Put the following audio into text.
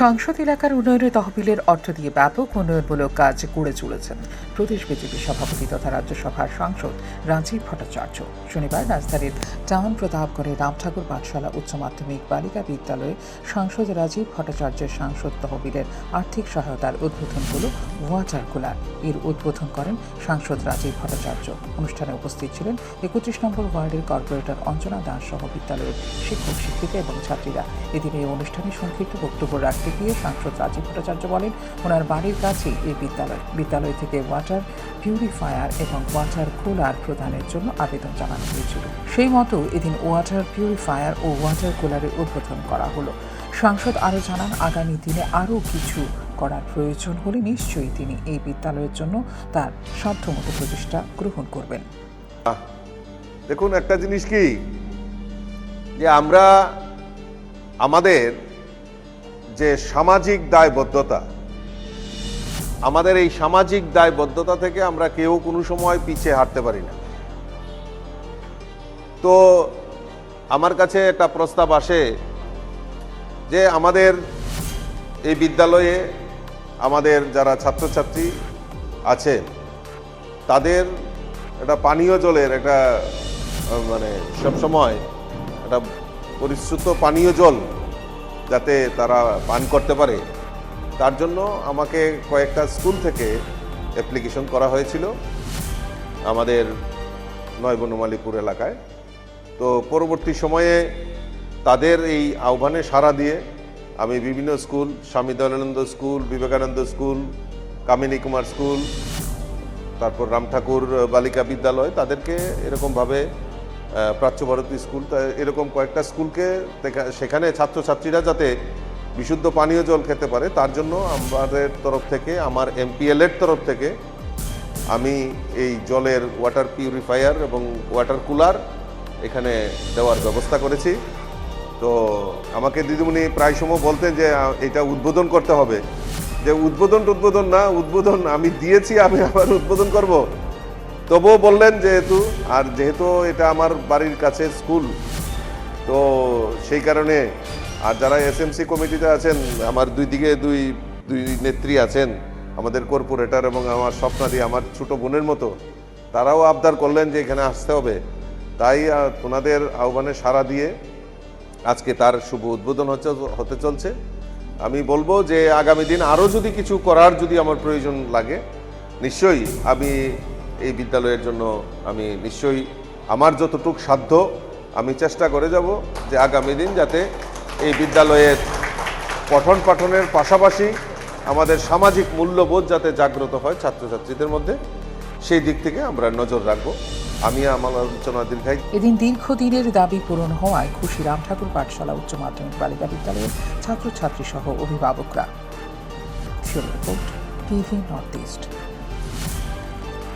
সংসদ এলাকার উন্নয়নে তহবিলের অর্থ দিয়ে ব্যাপক উন্নয়নমূলক কাজ করে চলেছেন প্রদেশ বিজেপি সভাপতি তথা রাজ্যসভার সাংসদ রাজীব ভট্টাচার্য। শনিবার রাজধানীর টাউন প্রতাপগড়ে রামঠাকুর পাঠশালা উচ্চ মাধ্যমিক বালিকা বিদ্যালয়ে সাংসদ রাজীব ভট্টাচার্যের সাংসদ তহবিলের আর্থিক সহায়তার উদ্বোধন হল ওয়াটার কুলার। এর উদ্বোধন করেন সাংসদ রাজীব ভট্টাচার্য। অনুষ্ঠানে উপস্থিত ছিলেন 31 নম্বর ওয়ার্ডের কর্পোরেটর অঞ্জনা দাস সহ বিদ্যালয়ের শিক্ষক শিক্ষিকা এবং ছাত্রীরা। এদিন এই অনুষ্ঠানে সংক্ষিপ্ত বক্তব্য রাখতে গিয়ে সাংসদ রাজীব ভট্টাচার্য বলেন, ওনার বাড়ির কাছেই এই বিদ্যালয় থেকে ওয়াটার পিউরিফায়ার এবং ওয়াটার কুলার প্রদানের জন্য আবেদন জানানো হয়েছিল। সেই মতো এদিন ওয়াটার পিউরিফায়ার ও ওয়াটার কুলারের উদ্বোধন করা হলো। সাংসদ আরও জানান, আগামী দিনে আরও কিছু করার প্রয়োজন হলে নিশ্চয়ই তিনি এই বিদ্যালয়ের জন্য তার সাধ্যমতো প্রচেষ্টা গ্রহণ করবেন। দেখুন, একটা জিনিস কি যে আমরা আমাদের যে সামাজিক দায়বদ্ধতা, আমাদের এই সামাজিক দায়বদ্ধতা থেকে আমরা কেউ কোনো সময় পিছিয়ে হাঁটতে পারি না। তো আমার কাছে একটা প্রস্তাব আসে যে আমাদের এই বিদ্যালয়ে আমাদের যারা ছাত্রছাত্রী আছে তাদের একটা পানীয় জলের একটা সবসময় একটা পরিশ্রুত পানীয় জল যাতে তারা পান করতে পারে, তার জন্য আমাকে কয়েকটা স্কুল থেকে অ্যাপ্লিকেশন করা হয়েছিল আমাদের বনমালীপুর এলাকায়। তো পরবর্তী সময়ে তাদের এই আহ্বানে সাড়া দিয়ে আমি বিভিন্ন স্কুল, স্বামী দয়ানন্দ স্কুল, বিবেকানন্দ স্কুল, কামিনী কুমার স্কুল, তারপর রামঠাকুর বালিকা বিদ্যালয়, তাদেরকে এরকমভাবে প্রাচ্যভারতী স্কুল, এরকম কয়েকটা স্কুলকে সেখানে ছাত্রছাত্রীরা যাতে বিশুদ্ধ পানীয় জল খেতে পারে তার জন্য আমাদের তরফ থেকে, আমার MPL এর তরফ থেকে আমি এই জলের ওয়াটার পিউরিফায়ার এবং ওয়াটার কুলার এখানে দেওয়ার ব্যবস্থা করেছি। তো আমাকে দিদিমণি প্রায় সময় বলতেন যে এটা উদ্বোধন করতে হবে, যে উদ্বোধন আমি দিয়েছি, আমি আবার উদ্বোধন করব। তবুও বললেন যেহেতু এটা আমার বাড়ির কাছে স্কুল, তো সেই কারণে, আর যারা SMC কমিটিতে আছেন, আমার দুই নেত্রী আছেন, আমাদের কর্পোরেটর এবং আমার স্বপ্নাদি, আমার ছোট বোনের মতো, তারাও আবদার করলেন যে এখানে আসতে হবে। তাই ওনাদের আহ্বানে সাড়া দিয়ে আজকে তার শুভ উদ্বোধন হতে চলছে। আমি বলবো যে আগামী দিন আরও যদি কিছু করার যদি আমার প্রয়োজন লাগে, নিশ্চয়ই আমি এই বিদ্যালয়ের জন্য আমি নিশ্চয়ই আমার যতটুকু সাধ্য আমি চেষ্টা করে যাব যে আগামী দিন যাতে এই বিদ্যালয়ের পঠন পাঠনের পাশাপাশি আমাদের সামাজিক মূল্যবোধ যাতে জাগ্রত হয় ছাত্রছাত্রীদের মধ্যে, সেই দিক থেকে আমরা নজর রাখবো। আমি আমার আলোচনা এদিন দীর্ঘদিনের দাবি পূরণ হওয়ায় খুশি রামঠাকুর পাঠশালা উচ্চ মাধ্যমিক বালিকা বিদ্যালয়ের ছাত্রছাত্রী সহ অভিভাবকরা। Report, TV north east.